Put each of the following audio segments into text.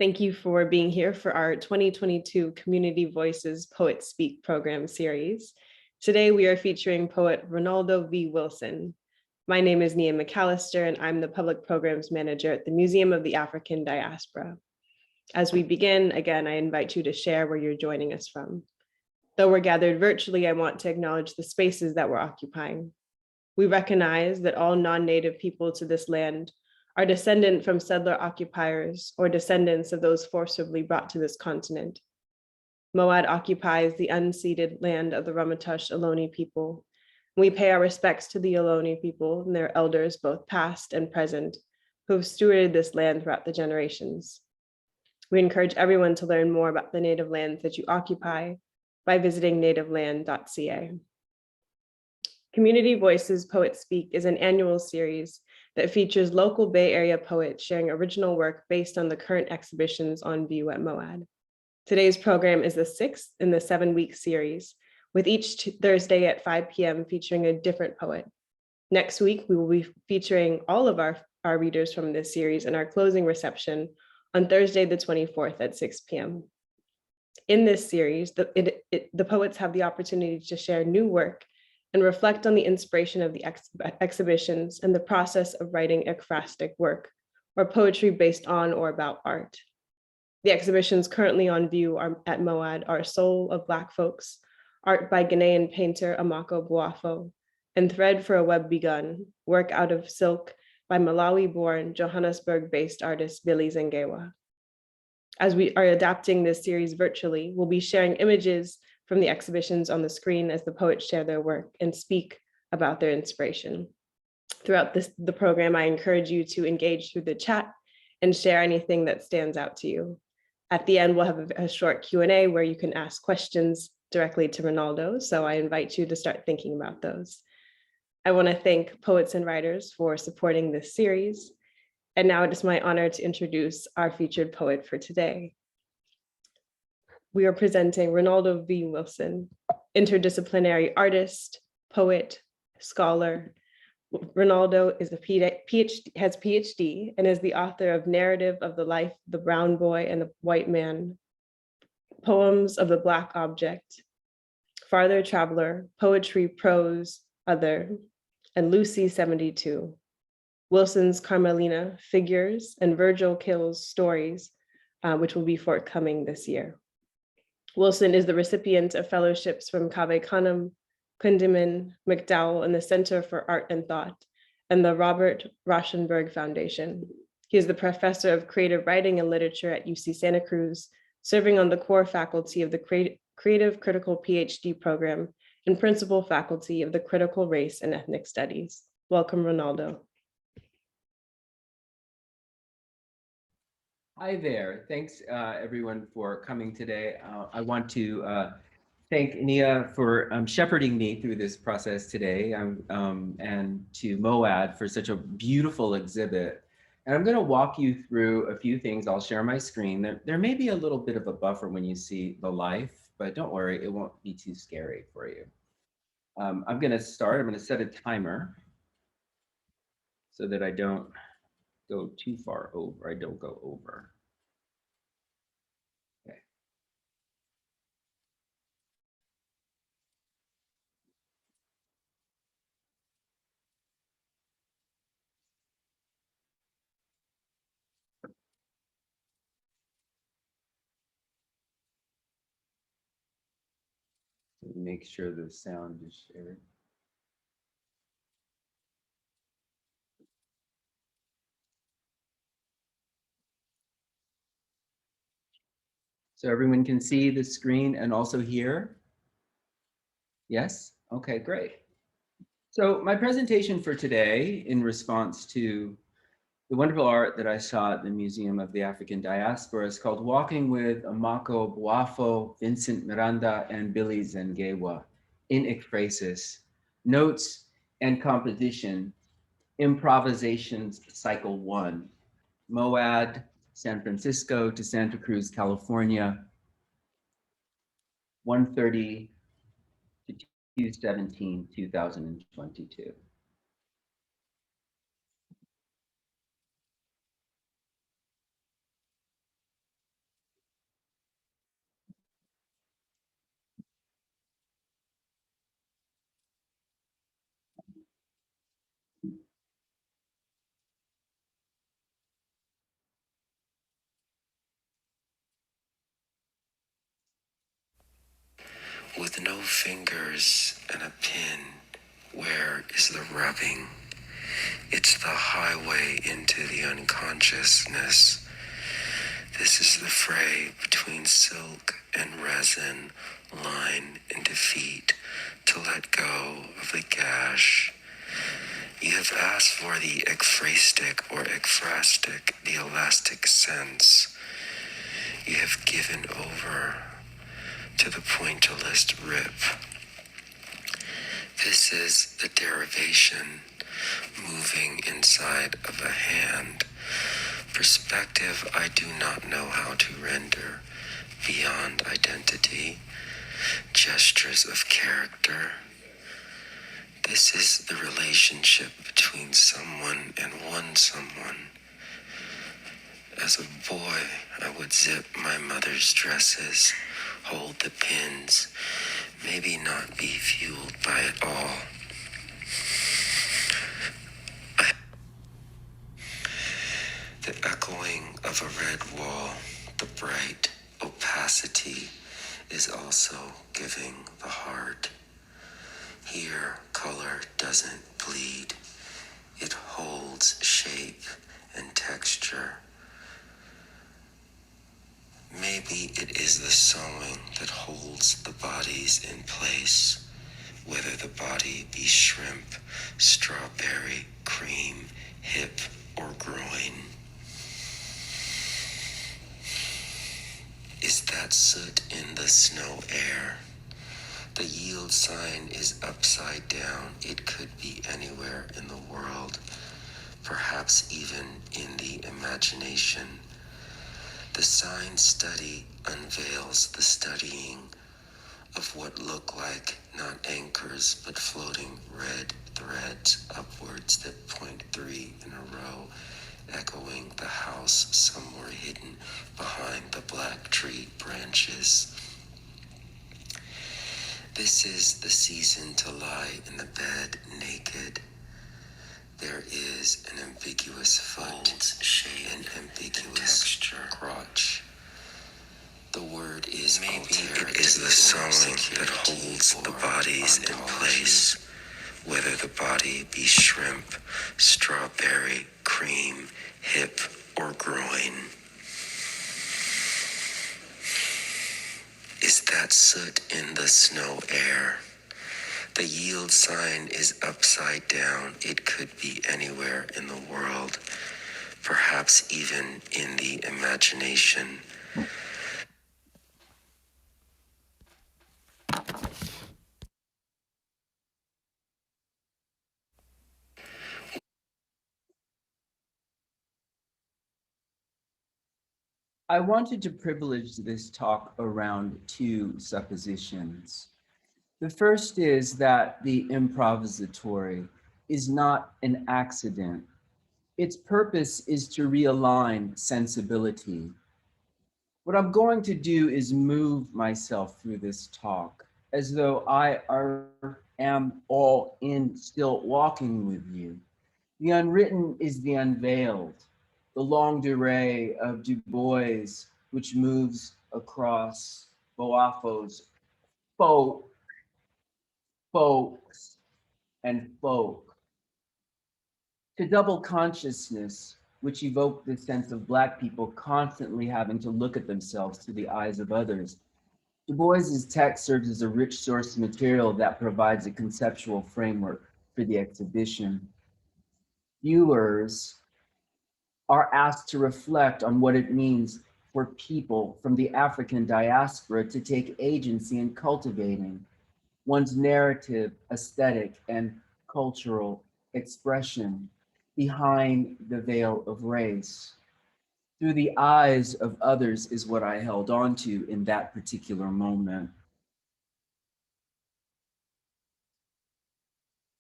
Thank you for being here for our 2022 Community Voices Poet Speak program series. Today we are featuring poet Ronaldo V. Wilson. My name is Nia McAllister and I'm the Public Programs Manager at the Museum of the African Diaspora. As we begin, again, I invite you to share where you're joining us from. Though we're gathered virtually, I want to acknowledge the spaces that we're occupying. We recognize that all non-native people to this land are descendant from settler occupiers or descendants of those forcibly brought to this continent. Moad occupies the unceded land of the Ramaytush Ohlone people. We pay our respects to the Ohlone people and their elders, both past and present, who have stewarded this land throughout the generations. We encourage everyone to learn more about the native lands that you occupy by visiting nativeland.ca. Community Voices Poet Speak is an annual series that features local Bay Area poets sharing original work based on the current exhibitions on view at Moad. Today's program is the 6th in the 7-week series, with each Thursday at 5 p.m. featuring a different poet. Next week, we will be featuring all of our readers from this series in our closing reception on Thursday, the 24th at 6 p.m. In this series, the poets have the opportunity to share new work and reflect on the inspiration of the exhibitions and the process of writing ekphrastic work, or poetry based on or about art. The exhibitions currently on view at Moad are Soul of Black Folks, art by Ghanaian painter Amako Boafo, and Thread for a Web Begun, work out of silk by Malawi-born, Johannesburg-based artist Billy Zengewa. As we are adapting this series virtually, we'll be sharing images from the exhibitions on the screen as the poets share their work and speak about their inspiration. Throughout the program, I encourage you to engage through the chat and share anything that stands out to you. At the end, we'll have a short Q&A where you can ask questions directly to Ronaldo, so I invite you to start thinking about those. I want to thank poets and writers for supporting this series. And now it is my honor to introduce our featured poet for today. We are presenting Ronaldo V. Wilson, interdisciplinary artist, poet, scholar. Ronaldo is has PhD and is the author of Narrative of the Life of the Brown Boy and the White Man, Poems of the Black Object, Farther Traveler, Poetry, Prose, Other, and Lucy 72. Wilson's Carmelina, Figures, and Virgil Kills Stories, which will be forthcoming this year. Wilson is the recipient of fellowships from Cave Canem, Kundiman, MacDowell, and the Center for Art and Thought, and the Robert Rauschenberg Foundation. He is the professor of creative writing and literature at UC Santa Cruz, serving on the core faculty of the Creative Critical PhD program and principal faculty of the Critical Race and Ethnic Studies. Welcome, Ronaldo. Hi there. Thanks, everyone, for coming today. I want to thank Nia for shepherding me through this process today, and to Moad for such a beautiful exhibit. And I'm going to walk you through a few things. I'll share my screen. There may be a little bit of a buffer when you see the life, but don't worry, it won't be too scary for you. I'm going to start. I'm going to set a timer so that I don't go too far over. I don't go over. Okay. Make sure the sound is shared. So everyone can see the screen and also hear? Yes? Okay, great. So my presentation for today, in response to the wonderful art that I saw at the Museum of the African Diaspora, is called Walking with Amako Boafo, Vincent Miranda, and Billy Zengewa in Ekphrasis, Notes and Composition, Improvisations Cycle 1, Moad, San Francisco to Santa Cruz, California, 1:30 to 2/17, 2022. with no fingers and a pin. Where is the rubbing? It's the highway into the unconsciousness. This is the fray between silk and resin, line and defeat, to let go of the gash. You have asked for the ekphrastic or ekphrastic, the elastic sense. You have given over to the pointillist rip. This is the derivation, moving inside of a hand. Perspective I do not know how to render beyond identity, gestures of character. This is the relationship between someone and one someone. As a boy, I would zip my mother's dresses, hold the pins, maybe not be fueled by it all. The echoing of a red wall, the bright opacity is also giving the heart. Here, color doesn't bleed. It holds shape and texture. Maybe it is the sewing that holds the bodies in place, whether the body be shrimp, strawberry, cream, hip, or groin. Is that soot in the snow air? The yield sign is upside down. It could be anywhere in the world, perhaps even in the imagination. The sign study unveils the studying of what look like not anchors, but floating red threads upwards that point 3 in a row, echoing the house somewhere hidden behind the black tree branches. This is the season to lie in the bed naked. There is an ambiguous foot, shade, and ambiguous texture, crotch. The word is maybe it is the sewing that holds the bodies in place, whether the body be shrimp, strawberry, cream, hip, or groin. Is that soot in the snow air? The yield sign is upside down. It could be anywhere in the world, perhaps even in the imagination. I wanted to privilege this talk around 2 suppositions. The first is that the improvisatory is not an accident. Its purpose is to realign sensibility. What I'm going to do is move myself through this talk as though I am all in, still walking with you. The unwritten is the unveiled, the longue durée of Du Bois, which moves across Boafo's folk, folks, and folk. To double consciousness, which evoked the sense of Black people constantly having to look at themselves through the eyes of others. Du Bois's text serves as a rich source of material that provides a conceptual framework for the exhibition. Viewers are asked to reflect on what it means for people from the African diaspora to take agency in cultivating one's narrative, aesthetic, and cultural expression behind the veil of race. Through the eyes of others is what I held on to in that particular moment.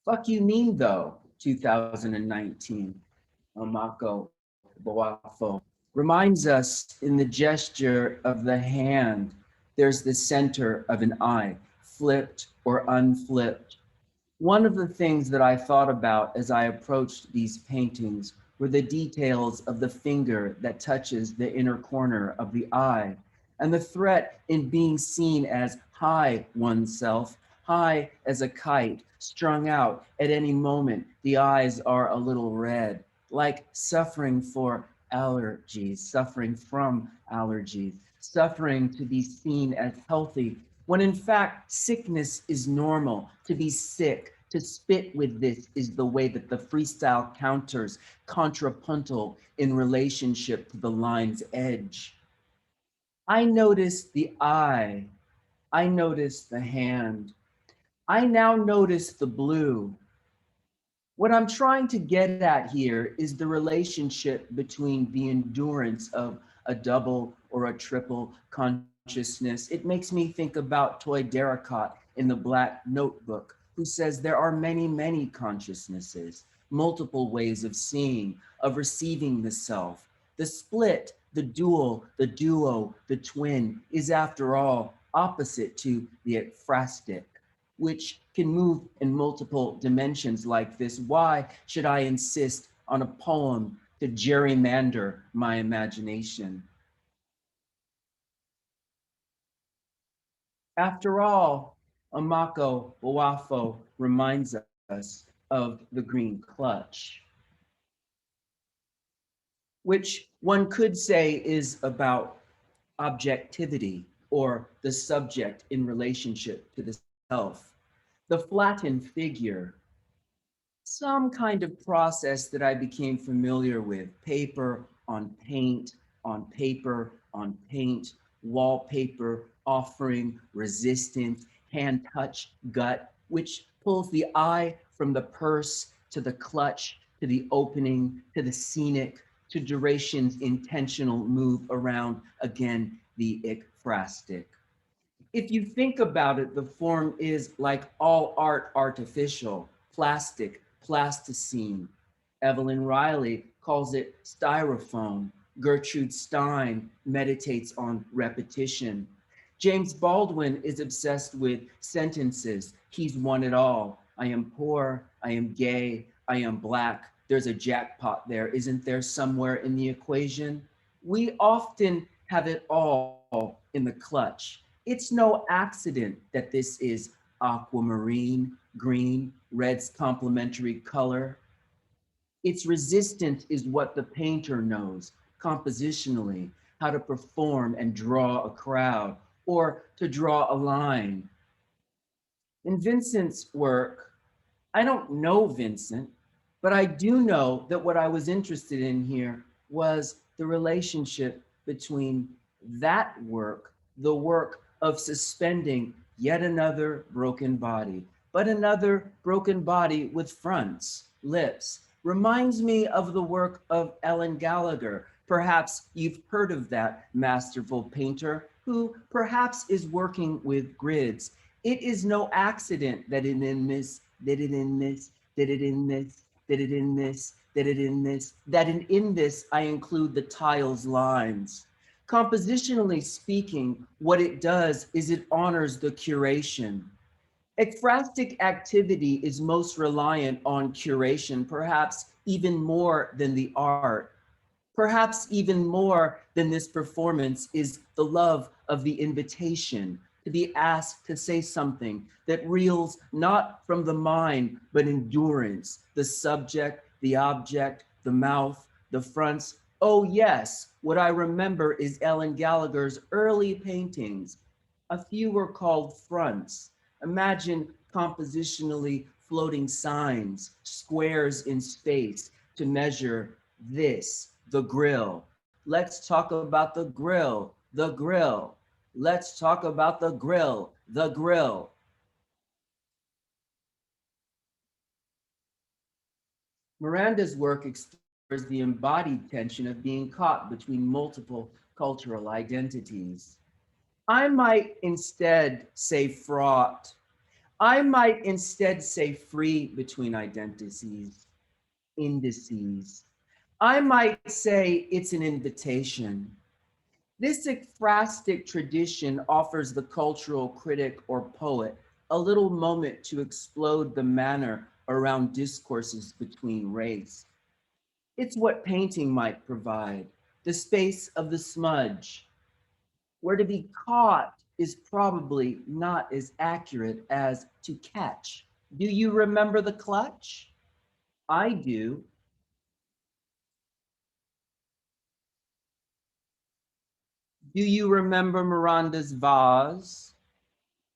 Fuck you mean though, 2019, Amako Boafo reminds us in the gesture of the hand, there's the center of an eye, flipped or unflipped. One of the things that I thought about as I approached these paintings were the details of the finger that touches the inner corner of the eye and the threat in being seen as high oneself, high as a kite, strung out at any moment. The eyes are a little red, like suffering for allergies, suffering from allergies, suffering to be seen as healthy, when in fact sickness is normal. To be sick, to spit with this is the way that the freestyle counters contrapuntal in relationship to the line's edge. I notice the eye, I notice the hand, I now notice the blue. What I'm trying to get at here is the relationship between the endurance of a double or a triple consciousness. It makes me think about Toy Derricott in the Black Notebook, who says there are many, many consciousnesses, multiple ways of seeing, of receiving the self. The split, the dual, the duo, the twin is after all opposite to the ekphrastic, which can move in multiple dimensions like this. Why should I insist on a poem to gerrymander my imagination? After all, Amako Boafo reminds us of the green clutch, which one could say is about objectivity or the subject in relationship to the self. The flattened figure, some kind of process that I became familiar with, paper on paint, on paper on paint, wallpaper, offering, resistance, hand touch, gut, which pulls the eye from the purse to the clutch, to the opening, to the scenic, to duration's intentional move around, again, the ekphrastic. If you think about it, the form is like all art, artificial, plastic, plasticine. Evelyn Riley calls it styrofoam. Gertrude Stein meditates on repetition. James Baldwin is obsessed with sentences. He's won it all. I am poor, I am gay, I am Black. There's a jackpot there, isn't there, somewhere in the equation? We often have it all in the clutch. It's no accident that this is aquamarine, green, red's complementary color. Its resistance is what the painter knows compositionally, how to perform and draw a crowd or to draw a line. In Vincent's work, I don't know Vincent, but I do know that what I was interested in here was the relationship between that work, the work of suspending yet another broken body, but another broken body with fronts, lips. Reminds me of the work of Ellen Gallagher. Perhaps you've heard of that masterful painter who perhaps is working with grids. It is no accident that it in this, that it in this, that it in this, that it in this, that it in this, that in this I include the tiles lines. Compositionally speaking, what it does is it honors the curation. Ekphrastic activity is most reliant on curation, perhaps even more than the art. Perhaps even more than this performance is the love of the invitation to be asked to say something that reels not from the mind, but endurance, the subject, the object, the mouth, the fronts. Oh yes, what I remember is Ellen Gallagher's early paintings. A few were called fronts. Imagine compositionally floating signs, squares in space to measure this, the grill. Let's talk about the grill, the grill. Let's talk about the grill, the grill. Miranda's work explores the embodied tension of being caught between multiple cultural identities. I might instead say fraught. I might instead say free between identities, indices. I might say it's an invitation. This ekphrastic tradition offers the cultural critic or poet a little moment to explode the manner around discourses between race. It's what painting might provide, the space of the smudge. where to be caught is probably not as accurate as to catch. Do you remember the clutch? I do. Do you remember Miranda's vase?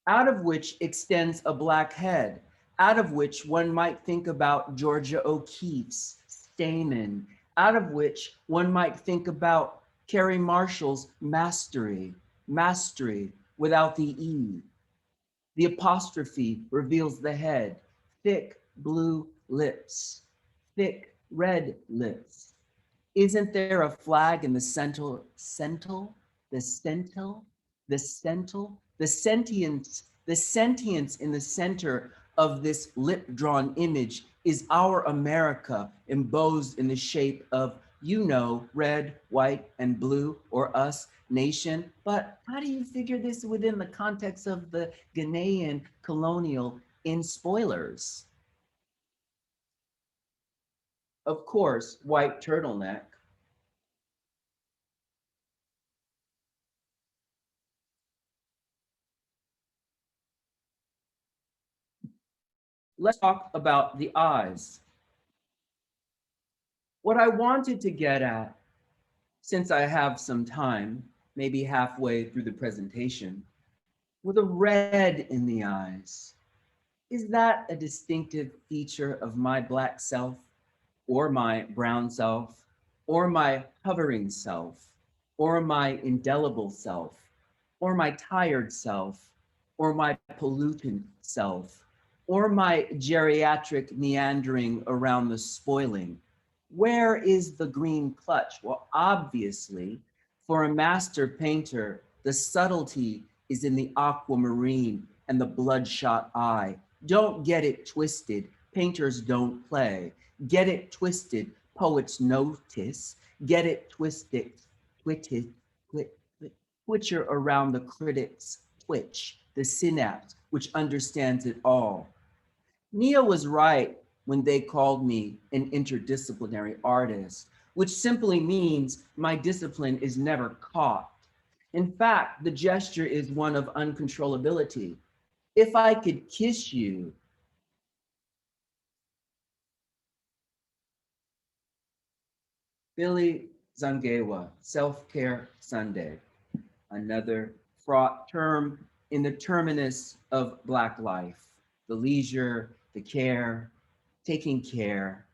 Out of which extends a black head, out of which one might think about Georgia O'Keeffe's Stamen, out of which one might think about Carrie Marshall's mastery without the E. The apostrophe reveals the head, thick blue lips, thick red lips. Isn't there a flag in the central, the sentience in the center of this lip-drawn image is our America embossed in the shape of, you know, red, white, and blue, or us, nation. But how do you figure this within the context of the Ghanaian colonial in spoilers? Of course, white turtleneck. Let's talk about the eyes. What I wanted to get at, since I have some time, maybe halfway through the presentation, with a red in the eyes. Is that a distinctive feature of my Black self, or my brown self, or my hovering self, or my indelible self, or my tired self, or my pollutant self, or my geriatric meandering around the spoiling? Where is the green clutch? Well, obviously, for a master painter, the subtlety is in the aquamarine and the bloodshot eye. Don't get it twisted. Painters don't play. Get it twisted. Poets notice. Get it twisted. Twitcher around the critic's twitch, the synapse, which understands it all. Nia was right when they called me an interdisciplinary artist, which simply means my discipline is never caught. In fact, the gesture is one of uncontrollability. If I could kiss you, Billy Zangewa, Self-Care Sunday, another fraught term in the terminus of Black life, the leisure, the care, taking care.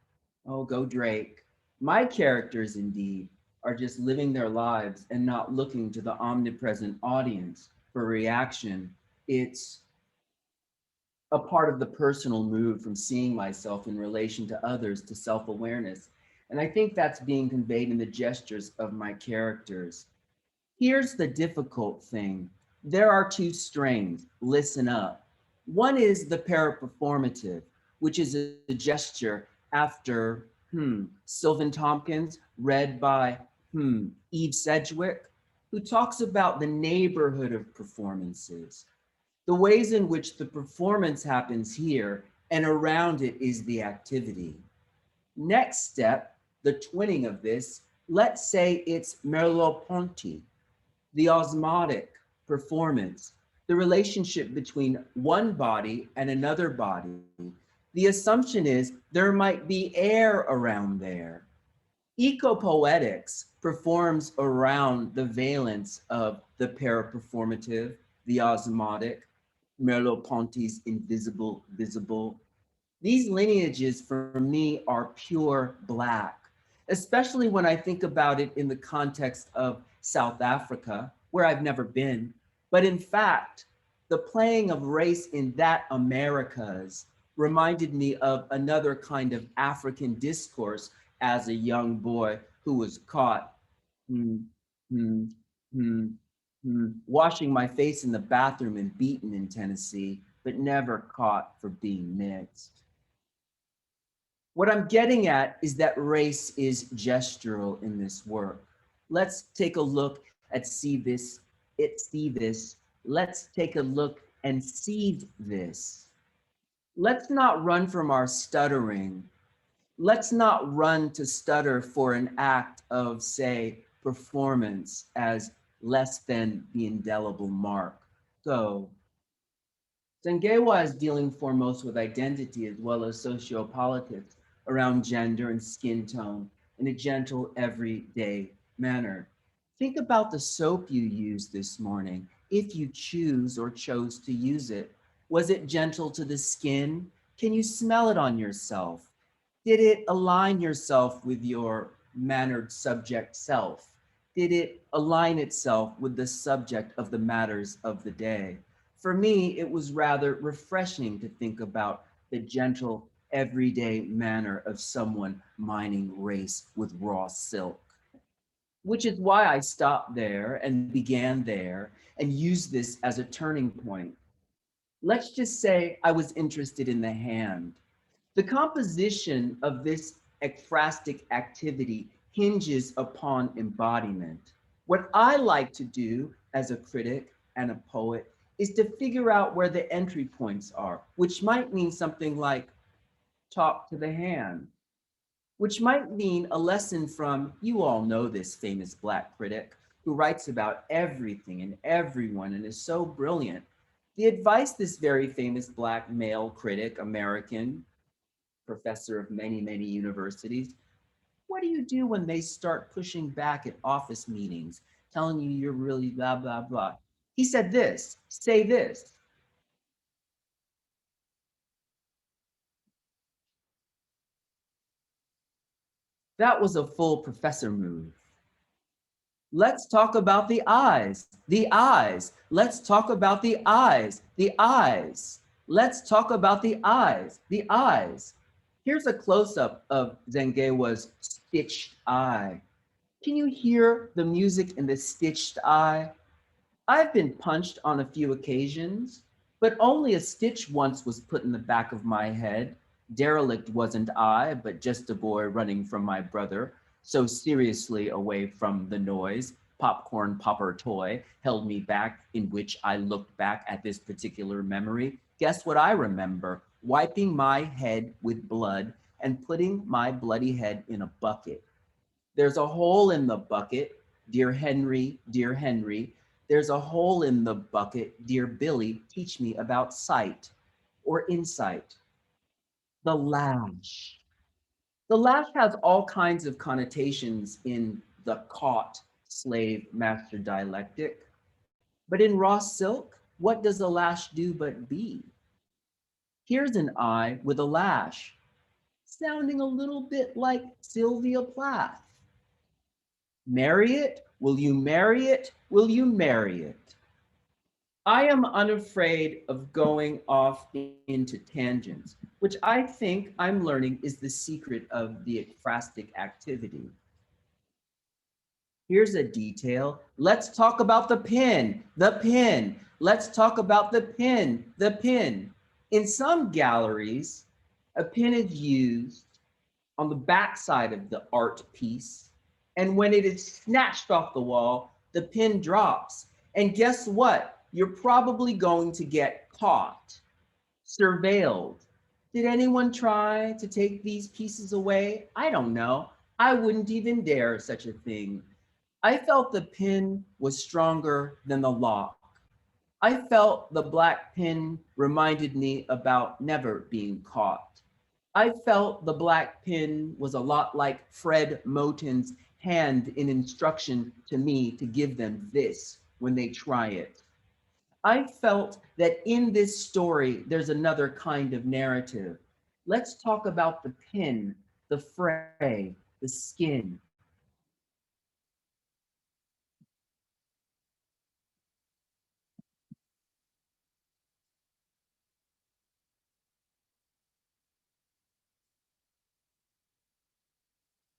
Oh, go Drake. My characters, indeed, are just living their lives and not looking to the omnipresent audience for reaction. It's a part of the personal move from seeing myself in relation to others to self-awareness. And I think that's being conveyed in the gestures of my characters. Here's the difficult thing. There are two strains, listen up. One is the paraperformative, which is a gesture after Sylvan Tompkins, read by Eve Sedgwick, who talks about the neighborhood of performances, the ways in which the performance happens here and around it is the activity. Next step, the twinning of this, let's say it's Merleau-Ponty, the osmotic performance, the relationship between one body and another body. The assumption is there might be air around there. Ecopoetics performs around the valence of the paraperformative, the osmotic, Merleau-Ponty's invisible, visible. These lineages for me are pure Black, especially when I think about it in the context of South Africa, where I've never been. But in fact, the playing of race in that Americas reminded me of another kind of African discourse as a young boy who was caught washing my face in the bathroom and beaten in Tennessee, but never caught for being mixed. What I'm getting at is that race is gestural in this work. Let's take a look at see this. Let's take a look and see this. Let's not run from our stuttering. Let's not run to stutter for an act of, say, performance as less than the indelible mark. So Zengewa is dealing foremost with identity as well as sociopolitics around gender and skin tone in a gentle, everyday manner. Think about the soap you used this morning, if you choose or chose to use it. Was it gentle to the skin? Can you smell it on yourself? Did it align yourself with your mannered subject self? Did it align itself with the subject of the matters of the day? For me, it was rather refreshing to think about the gentle, everyday manner of someone mining race with raw silk, which is why I stopped there and began there and used this as a turning point. Let's just say I was interested in the hand. The composition of this ekphrastic activity hinges upon embodiment. What I like to do as a critic and a poet is to figure out where the entry points are, which might mean something like talk to the hand, which might mean a lesson from, you all know this famous Black critic who writes about everything and everyone and is so brilliant. The advice this very famous Black male critic, American, professor of many, many universities, what do you do when they start pushing back at office meetings, telling you you're really blah, blah, blah? He said this, say this. That was a full professor move. Let's talk about the eyes, the eyes. Let's talk about the eyes, the eyes. Let's talk about the eyes, the eyes. Here's a close-up of Zengewa's stitched eye. Can you hear the music in the stitched eye? I've been punched on a few occasions, but only a stitch once was put in the back of my head. Derelict wasn't I, but just a boy running from my brother, so seriously away from the noise. Popcorn popper toy held me back, in which I looked back at this particular memory. Guess what I remember? Wiping my head with blood and putting my bloody head in a bucket. There's a hole in the bucket, dear Henry, dear Henry. There's a hole in the bucket, dear Billy, teach me about sight or insight. The lash. The lash has all kinds of connotations in the caught slave master dialectic. But in raw silk, what does a lash do but be? Here's an eye with a lash, sounding a little bit like Sylvia Plath. Marry it? Will you marry it? Will you marry it? I am unafraid of going off into tangents, which I think I'm learning is the secret of the ekphrastic activity. Here's a detail. Let's talk about the pin, the pin. Let's talk about the pin, the pin. In some galleries, a pin is used on the back side of the art piece. And when it is snatched off the wall, the pin drops. And guess what? You're probably going to get caught, surveilled. Did anyone try to take these pieces away? I don't know. I wouldn't even dare such a thing. I felt the pin was stronger than the lock. I felt the black pin reminded me about never being caught. I felt the black pin was a lot like Fred Moten's hand in instruction to me to give them this when they try it. I felt that in this story, there's another kind of narrative. Let's talk about the pin, the fray, the skin.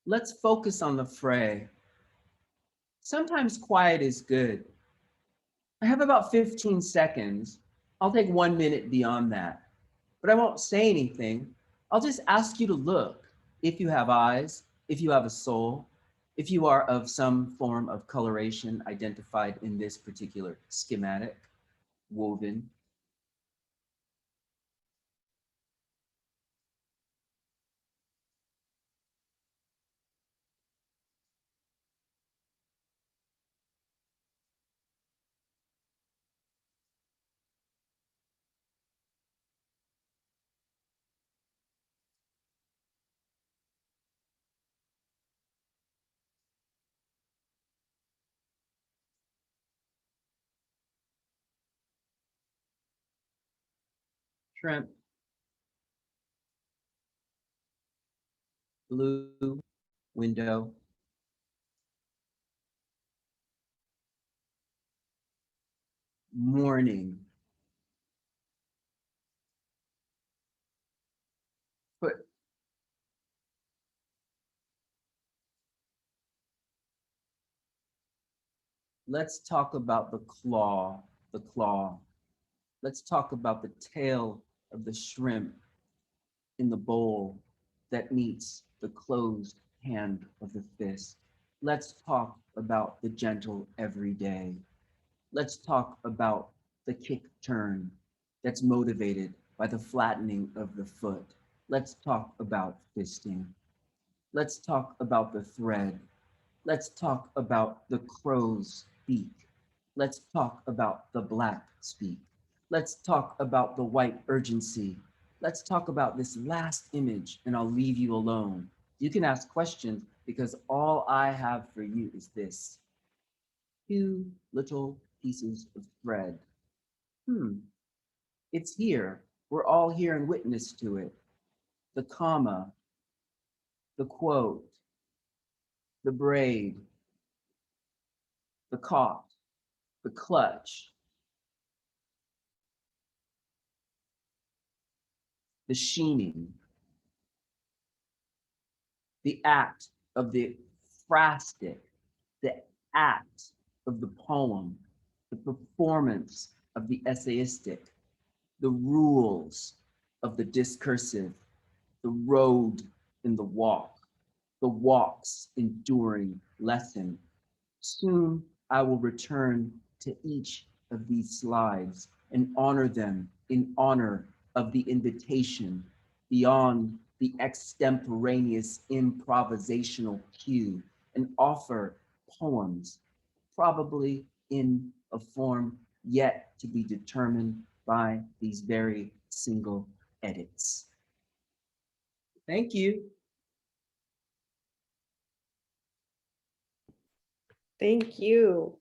Let's focus on the fray. Sometimes quiet is good. I have about 15 seconds. I'll take 1 minute beyond that, but I won't say anything. I'll just ask you to look. If you have eyes, if you have a soul, if you are of some form of coloration identified in this particular schematic, woven. shrimp, blue window, morning, foot, let's talk about the claw, the claw. Let's talk about the tail of the shrimp in the bowl that meets the closed hand of the fist. Let's talk about the gentle everyday. Let's talk about the kick turn that's motivated by the flattening of the foot. Let's talk about fisting. Let's talk about the thread. Let's talk about the crow's beak. Let's talk about the black speak. Let's talk about the white urgency. Let's talk about this last image and I'll leave you alone. You can ask questions because all I have for you is this. 2 little pieces of thread. It's here. We're all here and witness to it. The comma, the quote, the braid, the caught, the clutch, the sheening, the act of the ekphrastic, the act of the poem, the performance of the essayistic, the rules of the discursive, the road in the walk's enduring lesson. Soon I will return to each of these slides and honor them in honor of the invitation beyond the extemporaneous improvisational cue and offer poems, probably in a form yet to be determined by these very single edits. Thank you. Thank you.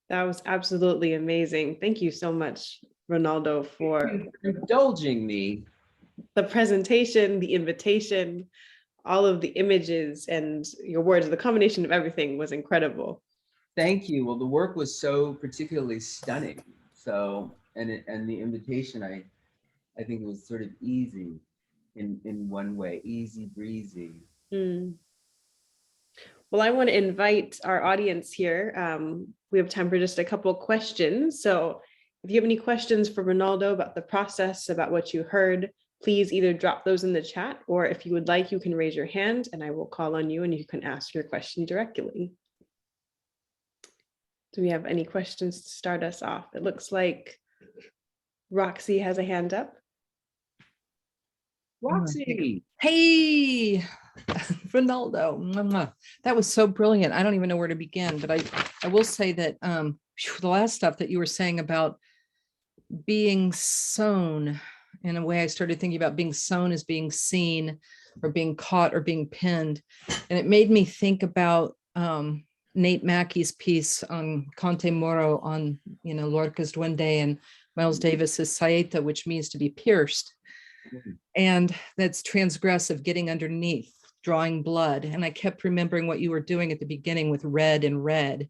That was absolutely amazing. Thank you so much, Ronaldo, for indulging me. The presentation, the invitation, all of the images and your words. The combination of everything was incredible. Thank you. Well, the work was so particularly stunning. So, and the invitation, I think it was sort of easy in one way, easy breezy. Mm. Well, I want to invite our audience here. We have time for just a couple of questions. So if you have any questions for Ronaldo about the process, about what you heard, please either drop those in the chat, or if you would like, you can raise your hand and I will call on you and you can ask your question directly. Do we have any questions to start us off? It looks like Roxy has a hand up. Roxy. Hey, Ronaldo. That was so brilliant. I don't even know where to begin, but I will say that the last stuff that you were saying about being sewn, in a way I started thinking about being sewn as being seen or being caught or being pinned. And it made me think about Nate Mackey's piece on Conte Moro on, Lorca's Duende and Miles Davis's Saeta, which means to be pierced. And that's transgressive, getting underneath, drawing blood. And I kept remembering what you were doing at the beginning with red and red.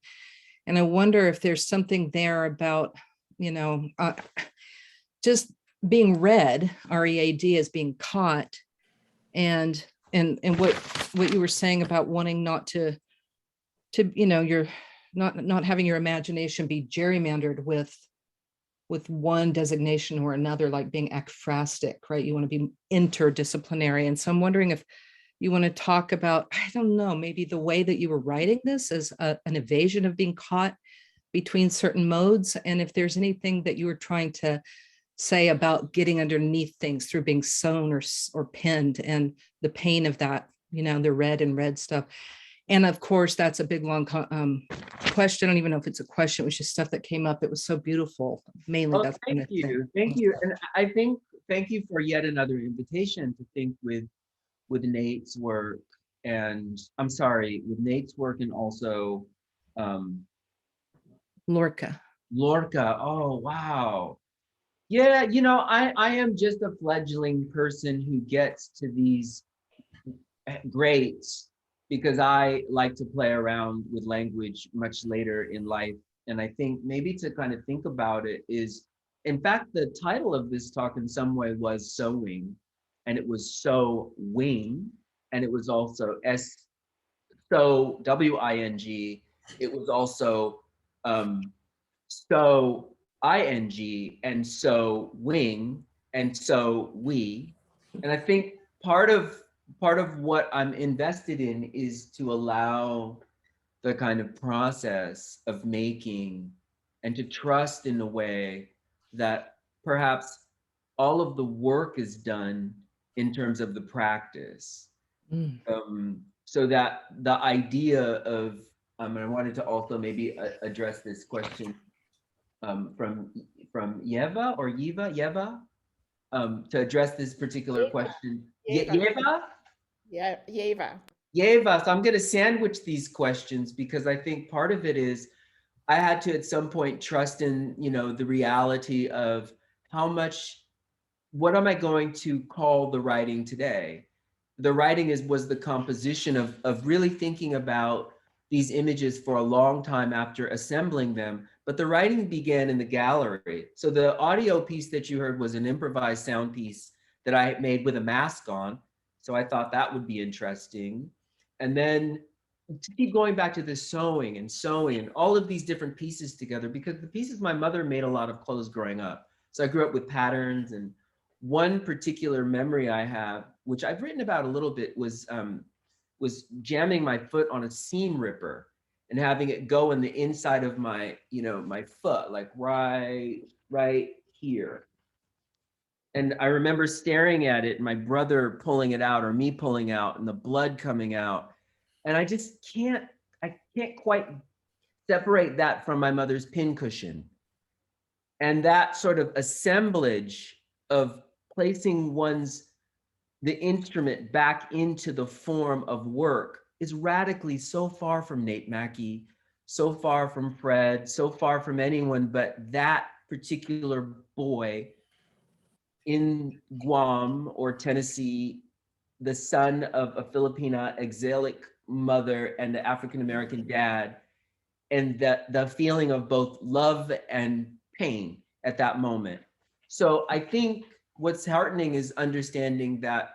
And I wonder if there's something there about, just being read, R-E-A-D, as being caught, and what you were saying about wanting not to you're not having your imagination be gerrymandered with one designation or another, like being ekphrastic, right? You want to be interdisciplinary. And so I'm wondering if you want to talk about, I don't know, maybe the way that you were writing this as an evasion of being caught between certain modes, and if there's anything that you were trying to say about getting underneath things through being sewn or pinned, and the pain of that, the red and red stuff. And of course, that's a big, long question. I don't even know if it's a question. It was just stuff that came up. It was so beautiful. Mainly, Well, that's thank you. Thank you. And I think, thank you for yet another invitation to think with Nate's work. And I'm sorry, with Nate's work and also Lorca. Lorca, oh, wow. Yeah, you know, I am just a fledgling person who gets to these greats because I like to play around with language much later in life. And I think maybe to kind of think about it is, in fact, the title of this talk in some way was Sewing, and it was so wing, and it was also WING. It was also so ing, and so wing, and so we. And I think part of what I'm invested in is to allow the kind of process of making and to trust in a way that perhaps all of the work is done in terms of the practice. So that the idea of, and I wanted to also maybe address this question from Yeva, to address this particular question. Yeva? Yeah, Yeva. Yeva, so I'm going to sandwich these questions because I think part of it is I had to at some point trust in, you know, the reality of how much, what am I going to call the writing today? The writing was the composition of really thinking about these images for a long time after assembling them, but the writing began in the gallery. So the audio piece that you heard was an improvised sound piece that I made with a mask on. So I thought that would be interesting. And then to keep going back to the sewing and all of these different pieces together, because the pieces, my mother made a lot of clothes growing up. So I grew up with patterns, and one particular memory I have, which I've written about a little bit, was jamming my foot on a seam ripper and having it go in the inside of my, you know, my foot, like right here. And I remember staring at it, and my brother pulling it out or me pulling out and the blood coming out. And I just can't quite separate that from my mother's pincushion. And that sort of assemblage of placing the instrument back into the form of work is radically so far from Nate Mackey, so far from Fred, so far from anyone but that particular boy in Guam or Tennessee, the son of a Filipina exilic mother and the African-American dad, and the feeling of both love and pain at that moment. So I think what's heartening is understanding that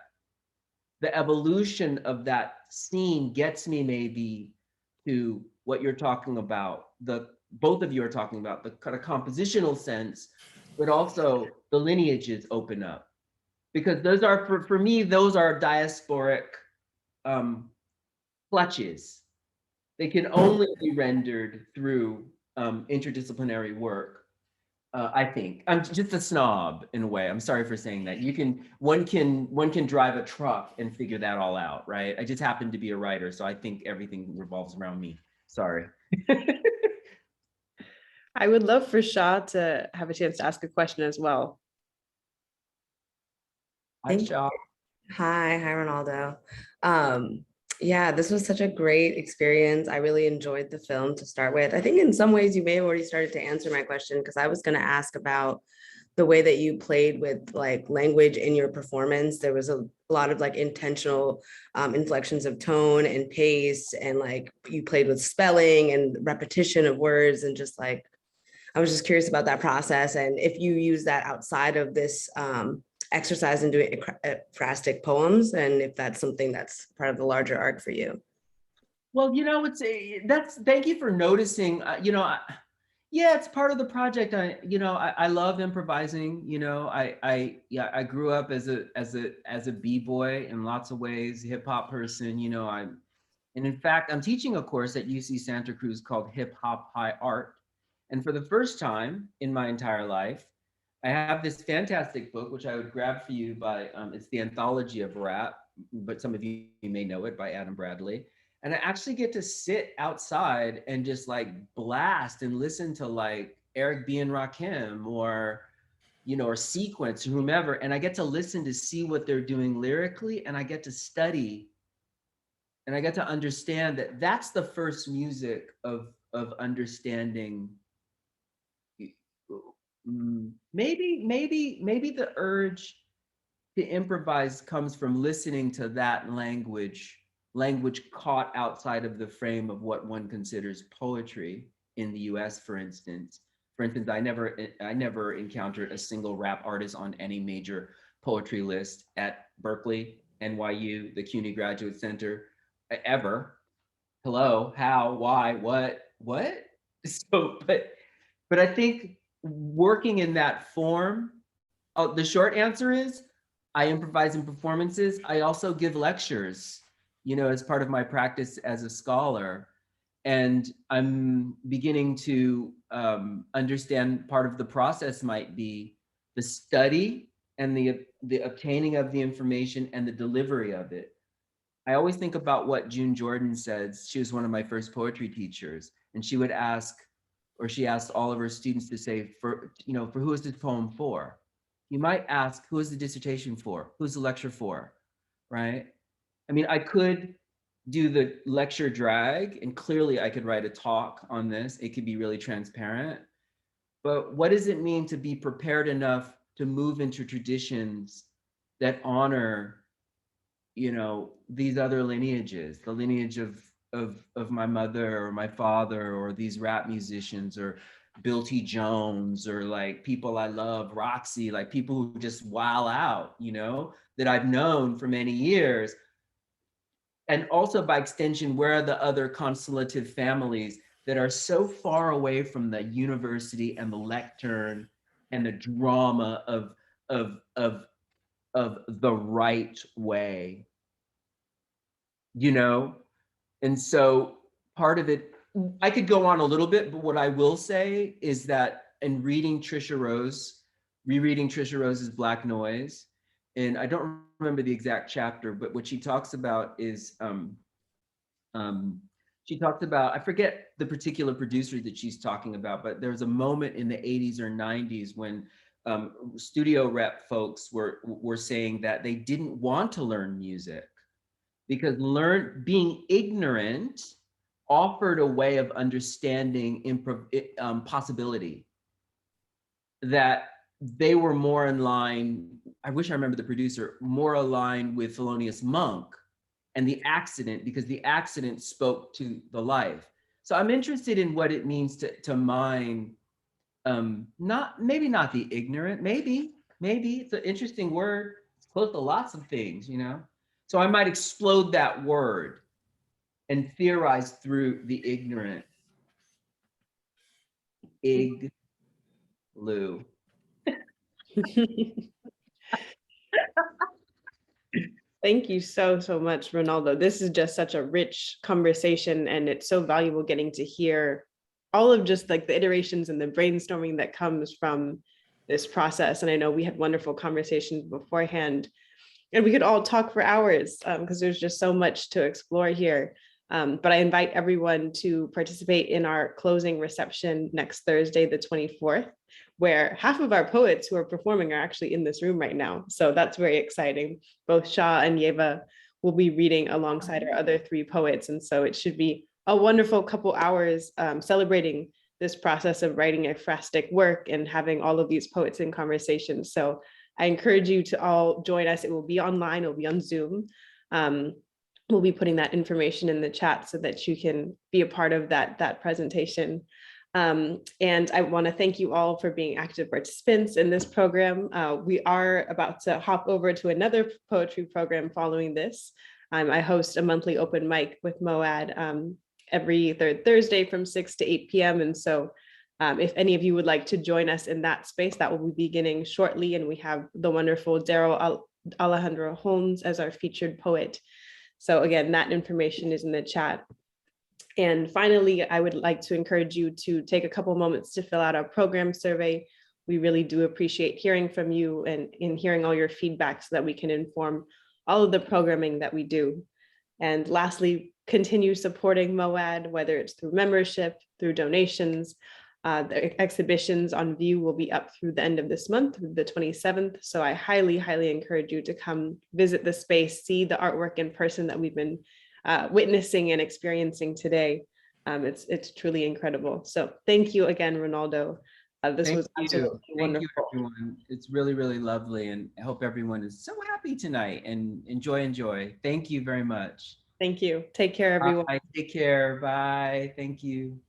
the evolution of that scene gets me maybe to what you're talking about, both of you are talking about, the kind of compositional sense, but also the lineages open up. Because those are, for me, those are diasporic clutches. They can only be rendered through interdisciplinary work. I think I'm just a snob in a way. I'm sorry for saying that. One can drive a truck and figure that all out, right? I just happen to be a writer, so I think everything revolves around me. Sorry. I would love for Shah to have a chance to ask a question as well. Hi, Shaw. Hi, Ronaldo. Yeah, this was such a great experience. I really enjoyed the film to start with. I think in some ways you may have already started to answer my question, because I was going to ask about the way that you played with like language in your performance. There was a lot of like intentional inflections of tone and pace, and like you played with spelling and repetition of words, and just like, I was just curious about that process, and if you use that outside of this exercise in doing ekphrastic poems, and if that's something that's part of the larger arc for you. Well, you know, thank you for noticing. Yeah, it's part of the project. I love improvising. I grew up as a b-boy in lots of ways, hip hop person. And in fact, I'm teaching a course at UC Santa Cruz called Hip Hop High Art. And for the first time in my entire life, I have this fantastic book, which I would grab for you it's the Anthology of Rap, but some of you may know it, by Adam Bradley. And I actually get to sit outside and just like blast and listen to like Eric B. and Rakim or Sequence, whomever. And I get to listen to see what they're doing lyrically, and I get to study. And I get to understand that that's the first music of understanding Maybe the urge to improvise comes from listening to that language caught outside of the frame of what one considers poetry in the US, for instance. For instance, I never encountered a single rap artist on any major poetry list at Berkeley, NYU, the CUNY Graduate Center, ever. Hello, how, why, what? So, but I think working in that form, the short answer is I improvise in performances. I also give lectures, as part of my practice as a scholar. And I'm beginning to understand part of the process might be the study and the obtaining of the information and the delivery of it. I always think about what June Jordan says. She was one of my first poetry teachers, and she would ask, or she asked all of her students to say, for who is this poem for? You might ask, who is the dissertation for? Who's the lecture for, right? I mean, I could do the lecture drag, and clearly I could write a talk on this. It could be really transparent. But what does it mean to be prepared enough to move into traditions that honor, these other lineages, the lineage of my mother or my father, or these rap musicians, or Bill T. Jones, or like people I love, Roxy, like people who just wow out, that I've known for many years. And also by extension, where are the other constellative families that are so far away from the university and the lectern and the drama of the right way, And so part of it, I could go on a little bit, but what I will say is that in rereading Trisha Rose's Black Noise, and I don't remember the exact chapter, but what she talks about is, she talks about, I forget the particular producer that she's talking about, but there was a moment in the 80s or 90s when studio rep folks were saying that they didn't want to learn music because being ignorant offered a way of understanding possibility, that they were more in line, I wish I remember the producer, more aligned with Thelonious Monk and The Accident, because The Accident spoke to the life. So I'm interested in what it means to mine, maybe not the ignorant, maybe it's an interesting word. It's close to lots of things, So I might explode that word and theorize through the ignorant. Igloo. Thank you so much, Ronaldo. This is just such a rich conversation, and it's so valuable getting to hear all of just like the iterations and the brainstorming that comes from this process. And I know we had wonderful conversations beforehand, and we could all talk for hours because there's just so much to explore here. But I invite everyone to participate in our closing reception next Thursday, the 24th, where half of our poets who are performing are actually in this room right now. So that's very exciting. Both Shah and Yeva will be reading alongside our other 3 poets. And so it should be a wonderful couple hours celebrating this process of writing ekphrastic work and having all of these poets in conversation. So I encourage you to all join us. It will be online, it will be on Zoom. We'll be putting that information in the chat so that you can be a part of that presentation. And I want to thank you all for being active participants in this program. We are about to hop over to another poetry program following this. I host a monthly open mic with Moad every third Thursday from 6 to 8 p.m. And so if any of you would like to join us in that space, that will be beginning shortly. And we have the wonderful Daryl Alejandro Holmes as our featured poet. So again, that information is in the chat. And finally, I would like to encourage you to take a couple moments to fill out our program survey. We really do appreciate hearing from you and in hearing all your feedback so that we can inform all of the programming that we do. And lastly, continue supporting Moad, whether it's through membership, through donations. The exhibitions on view will be up through the end of this month, the 27th. So I highly, highly encourage you to come visit the space, see the artwork in person that we've been witnessing and experiencing today. It's truly incredible. So thank you again, Ronaldo. This Thank was you. absolutely Thank wonderful. you, everyone. It's really, really lovely, and I hope everyone is so happy tonight and enjoy. Thank you very much. Thank you. Take care, everyone. Bye. Take care. Bye. Thank you.